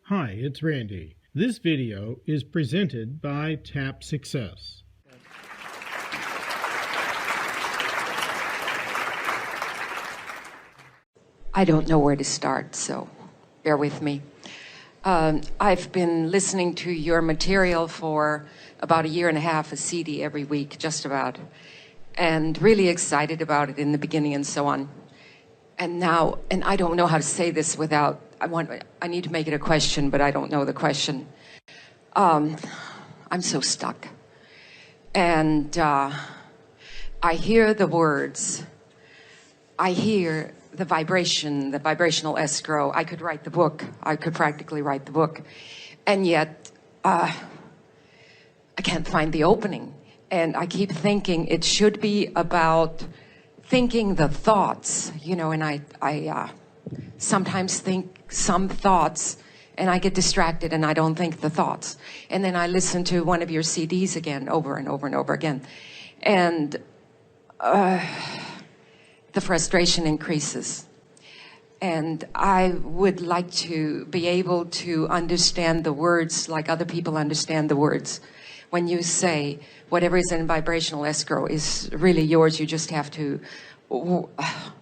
Hi, it's Randy. This video is presented by TapSuccess. I don't know where to start, so bear with me. I've been listening to your material for about a year and a half, a CD every week, just about, and really excited about it in the beginning and so on. And now, and I don't know how to say this without, I need to make it a question, but I don't know the question. I'm so stuck. And I hear the words. I hear the vibration, the vibrational escrow. I could write the book. I could practically write the book. And yet, I can't find the opening. And I keep thinking it should be about thinking the thoughts, you know, and I sometimes think some thoughts and I get distracted and I don't think the thoughts. And then I listen to one of your CDs again, over and over and over again. And the frustration increases. And I would like to be able to understand the words like other people understand the words. When you say whatever is in vibrational escrow is really yours, you just have to,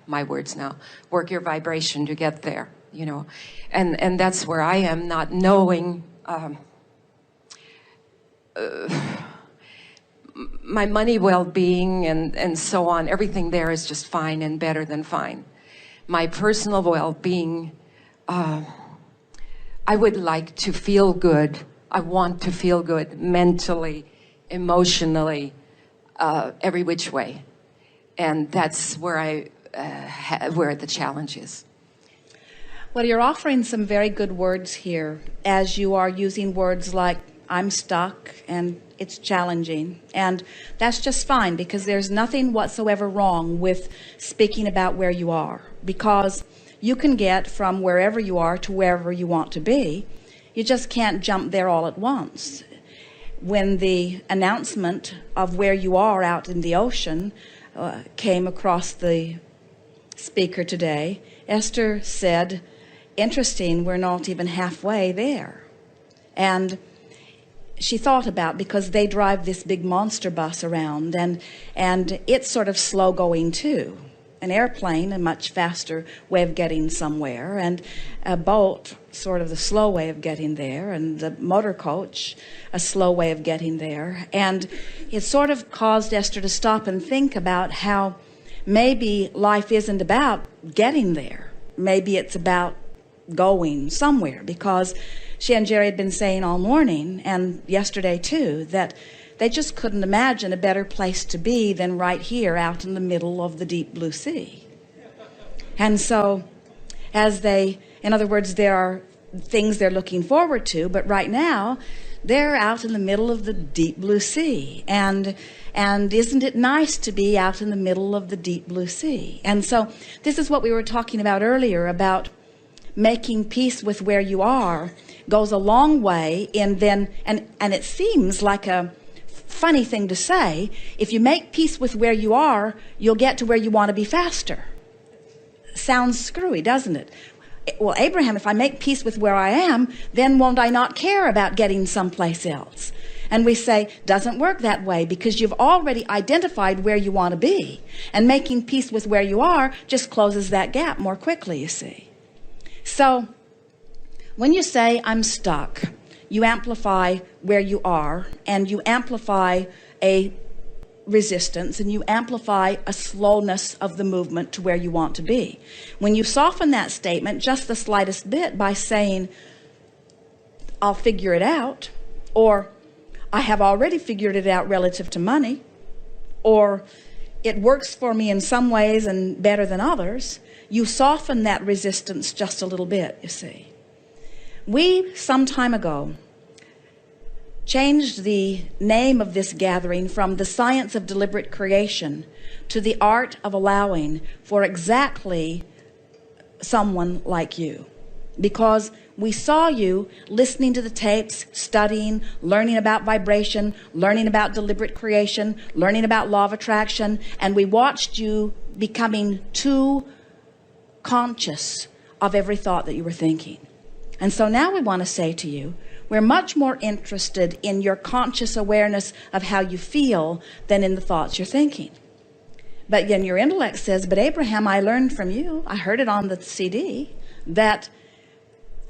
my words now, work your vibration to get there, you know. And that's where I am, not knowing my money well-being and so on. Everything there is just fine and better than fine. My personal well-being, I would like to feel good. I want to feel good mentally, emotionally, every which way. And that's where where the challenge is. Well, you're offering some very good words here as you are using words like I'm stuck and it's challenging. And that's just fine, because there's nothing whatsoever wrong with speaking about where you are, because you can get from wherever you are to wherever you want to be. You just can't jump there all at once. When the announcement of where you are out in the ocean came across the speaker today, Esther said, interesting, we're not even halfway there. And she thought about, because they drive this big monster bus around, and it's sort of slow going too. An airplane, a much faster way of getting somewhere, and a boat, sort of the slow way of getting there, and the motor coach, a slow way of getting there. And it sort of caused Esther to stop and think about how maybe life isn't about getting there. Maybe it's about going somewhere, because she and Jerry had been saying all morning, and yesterday too, that they just couldn't imagine a better place to be than right here out in the middle of the deep blue sea. And so, in other words, there are things they're looking forward to, but right now, they're out in the middle of the deep blue sea. And isn't it nice to be out in the middle of the deep blue sea? And so, this is what we were talking about earlier, about making peace with where you are goes a long way in then, and it seems like a funny thing to say, if you make peace with where you are, you'll get to where you want to be faster. Sounds screwy, doesn't it? Well, Abraham, if I make peace with where I am, then won't I not care about getting someplace else? And we say, doesn't work that way, because you've already identified where you want to be. And making peace with where you are just closes that gap more quickly, you see. So, when you say, I'm stuck, you amplify where you are, and you amplify a resistance, and you amplify a slowness of the movement to where you want to be. When you soften that statement just the slightest bit by saying, I'll figure it out, or I have already figured it out relative to money, or it works for me in some ways and better than others, you soften that resistance just a little bit, you see. We, some time ago, changed the name of this gathering from the science of deliberate creation to the art of allowing for exactly someone like you, because we saw you listening to the tapes, studying, learning about vibration, learning about deliberate creation, learning about law of attraction, and we watched you becoming too conscious of every thought that you were thinking. And so now we want to say to you, we're much more interested in your conscious awareness of how you feel than in the thoughts you're thinking. But then your intellect says, but Abraham, I learned from you, I heard it on the CD, that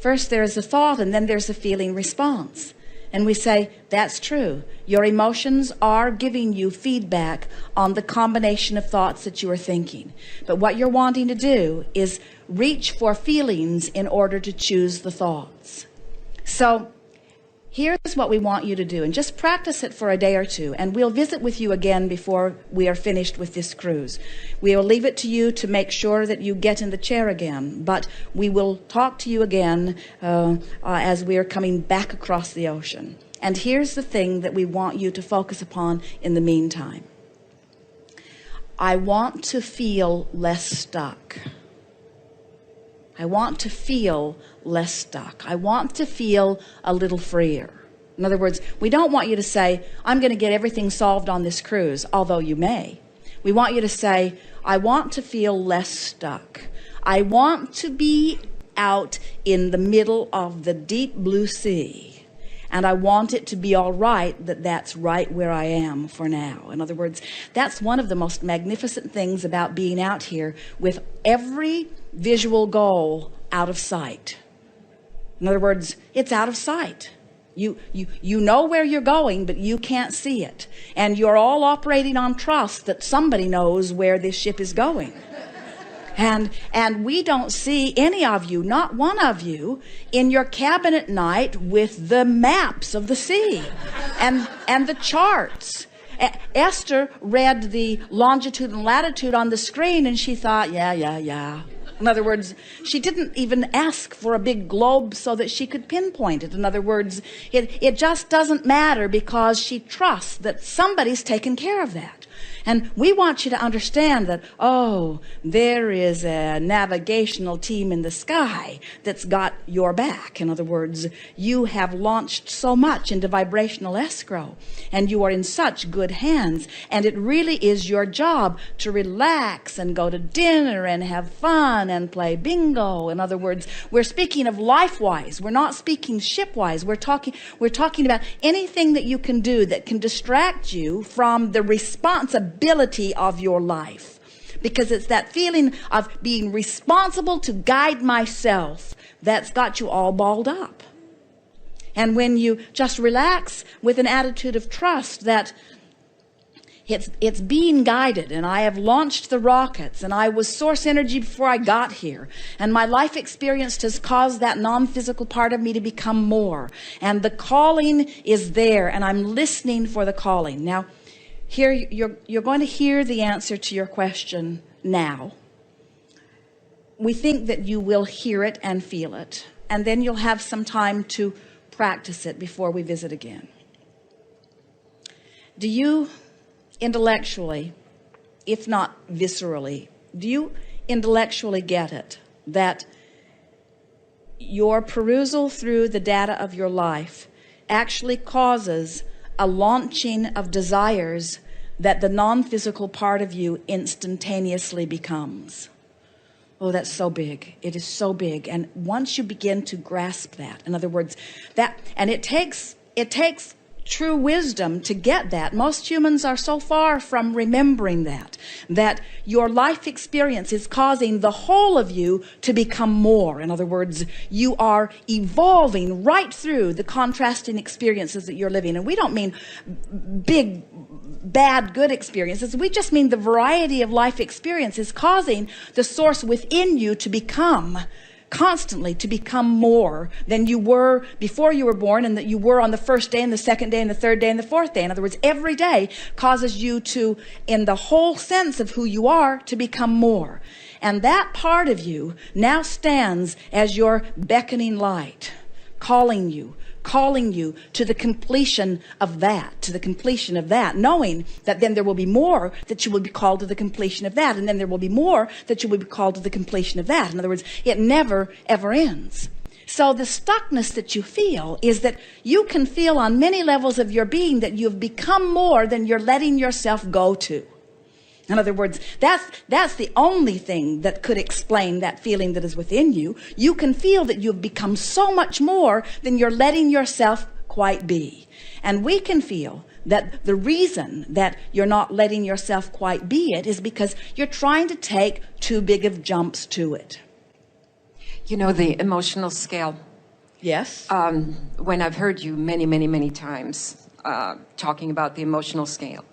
first there's a thought and then there's a feeling response. And we say, that's true. Your emotions are giving you feedback on the combination of thoughts that you are thinking. But what you're wanting to do is reach for feelings in order to choose the thoughts. So here's what we want you to do, and just practice it for a day or two, and we'll visit with you again before we are finished with this cruise. We will leave it to you to make sure that you get in the chair again, but we will talk to you again as we are coming back across the ocean. And here's the thing that we want you to focus upon in the meantime. I want to feel less stuck. I want to feel less stuck. I want to feel a little freer. In other words, we don't want you to say, I'm going to get everything solved on this cruise, although you may. We want you to say, I want to feel less stuck. I want to be out in the middle of the deep blue sea. And I want it to be all right that that's right where I am for now. In other words, that's one of the most magnificent things about being out here with every visual goal out of sight. In other words, it's out of sight. You know where you're going, but you can't see it. And you're all operating on trust that somebody knows where this ship is going. And we don't see any of you, not one of you, in your cabin at night with the maps of the sea and the charts. Esther read the longitude and latitude on the screen and she thought, yeah. In other words, she didn't even ask for a big globe so that she could pinpoint it. In other words, it just doesn't matter because she trusts that somebody's taken care of that. And we want you to understand that, oh, there is a navigational team in the sky that's got your back. In other words, you have launched so much into vibrational escrow and you are in such good hands. And it really is your job to relax and go to dinner and have fun and play bingo. In other words, we're speaking of life-wise. We're not speaking ship-wise. We're talking about anything that you can do that can distract you from the responsibility of your life, because it's that feeling of being responsible to guide myself that's got you all balled up. And when you just relax with an attitude of trust that it's being guided, and I have launched the rockets, and I was source energy before I got here, and my life experience has caused that non-physical part of me to become more, and the calling is there, and I'm listening for the calling. Now, here, you're going to hear the answer to your question now. We think that you will hear it and feel it, and then you'll have some time to practice it before we visit again. Do you intellectually, if not viscerally, do you intellectually get it that your perusal through the data of your life actually causes a launching of desires that the non-physical part of you instantaneously becomes? Oh, that's so big. It is so big. And once you begin to grasp that, in other words, that, and it takes true wisdom to get that. Most humans are so far from remembering that your life experience is causing the whole of you to become more. In other words, you are evolving right through the contrasting experiences that you're living. And we don't mean big, bad, good experiences. We just mean the variety of life experience is causing the source within you to become constantly, to become more than you were before you were born, and that you were on the first day and the second day and the third day and the fourth day. In other words, every day causes you to, in the whole sense of who you are, to become more. And that part of you now stands as your beckoning light, calling you to the completion of that, knowing that then there will be more that you will be called to the completion of that, and then there will be more that you will be called to the completion of that. In other words, it never, ever ends. So the stuckness that you feel is that you can feel on many levels of your being that you've become more than you're letting yourself go to. In other words, that's the only thing that could explain that feeling that is within you. You can feel that you've become so much more than you're letting yourself quite be. And we can feel that the reason that you're not letting yourself quite be it is because you're trying to take too big of jumps to it. You know, the emotional scale. Yes. When I've heard you many times talking about the emotional scale,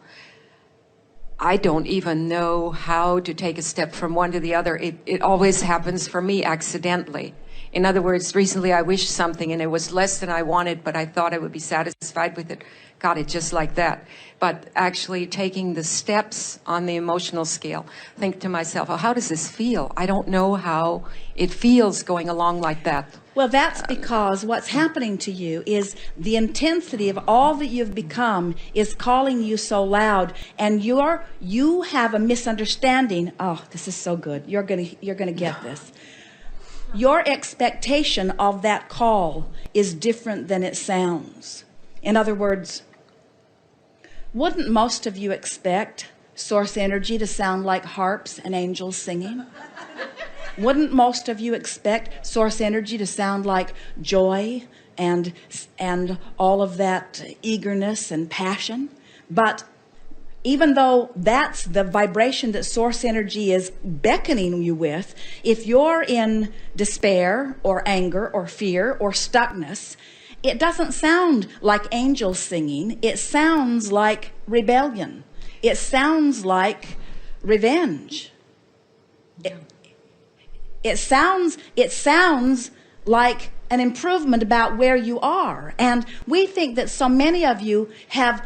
I don't even know how to take a step from one to the other. It always happens for me accidentally. In other words, recently I wished something and it was less than I wanted, but I thought I would be satisfied with it. Got it just like that. But actually taking the steps on the emotional scale, think to myself, oh, how does this feel? I don't know how it feels going along like that. Well, that's because what's happening to you is the intensity of all that you've become is calling you so loud, and you have a misunderstanding. Oh, this is so good. You're gonna get this. Your expectation of that call is different than it sounds. In other words, wouldn't most of you expect source energy to sound like harps and angels singing? Wouldn't most of you expect source energy to sound like joy and all of that eagerness and passion? But even though that's the vibration that source energy is beckoning you with, if you're in despair or anger or fear or stuckness, it doesn't sound like angels singing. It sounds like rebellion. It sounds like revenge. It sounds like an improvement about where you are. And we think that so many of you have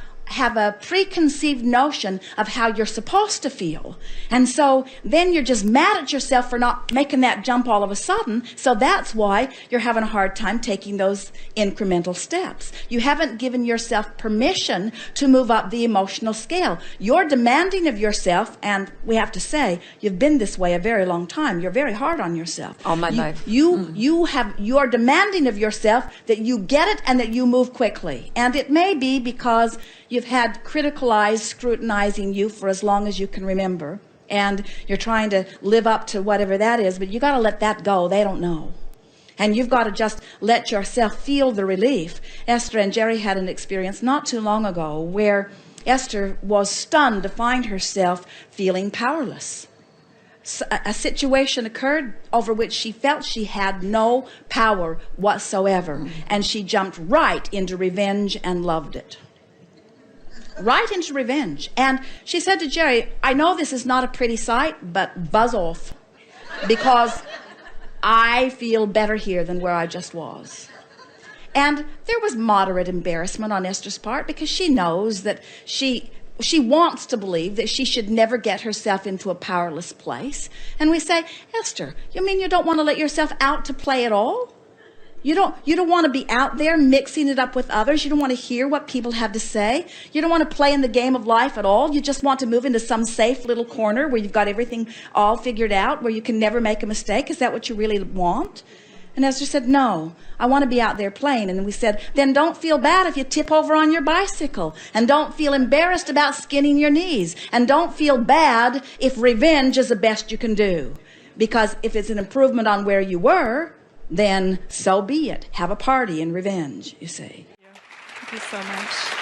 a preconceived notion of how you're supposed to feel. And so then you're just mad at yourself for not making that jump all of a sudden. So that's why you're having a hard time taking those incremental steps. You haven't given yourself permission to move up the emotional scale. You're demanding of yourself, and we have to say, you've been this way a very long time. You're very hard on yourself. All my life. You're demanding of yourself that you get it and that you move quickly. And it may be because you've had critical eyes scrutinizing you for as long as you can remember, and you're trying to live up to whatever that is, but you got to let that go. They don't know. And you've got to just let yourself feel the relief. Esther and Jerry had an experience not too long ago where Esther was stunned to find herself feeling powerless. A situation occurred over which she felt she had no power whatsoever, and she jumped right into revenge and loved it. Right into revenge. And she said to Jerry, I know this is not a pretty sight, but buzz off, because I feel better here than where I just was. And there was moderate embarrassment on Esther's part, because she knows that she wants to believe that she should never get herself into a powerless place. And we say, Esther, you mean you don't want to let yourself out to play at all? You don't want to be out there mixing it up with others. You don't want to hear what people have to say. You don't want to play in the game of life at all. You just want to move into some safe little corner where you've got everything all figured out, where you can never make a mistake. Is that what you really want? And Esther said, no, I want to be out there playing. And we said, then don't feel bad if you tip over on your bicycle. And don't feel embarrassed about skinning your knees. And don't feel bad if revenge is the best you can do. Because if it's an improvement on where you were, then so be it. Have a party in revenge, you see. Thank you so much.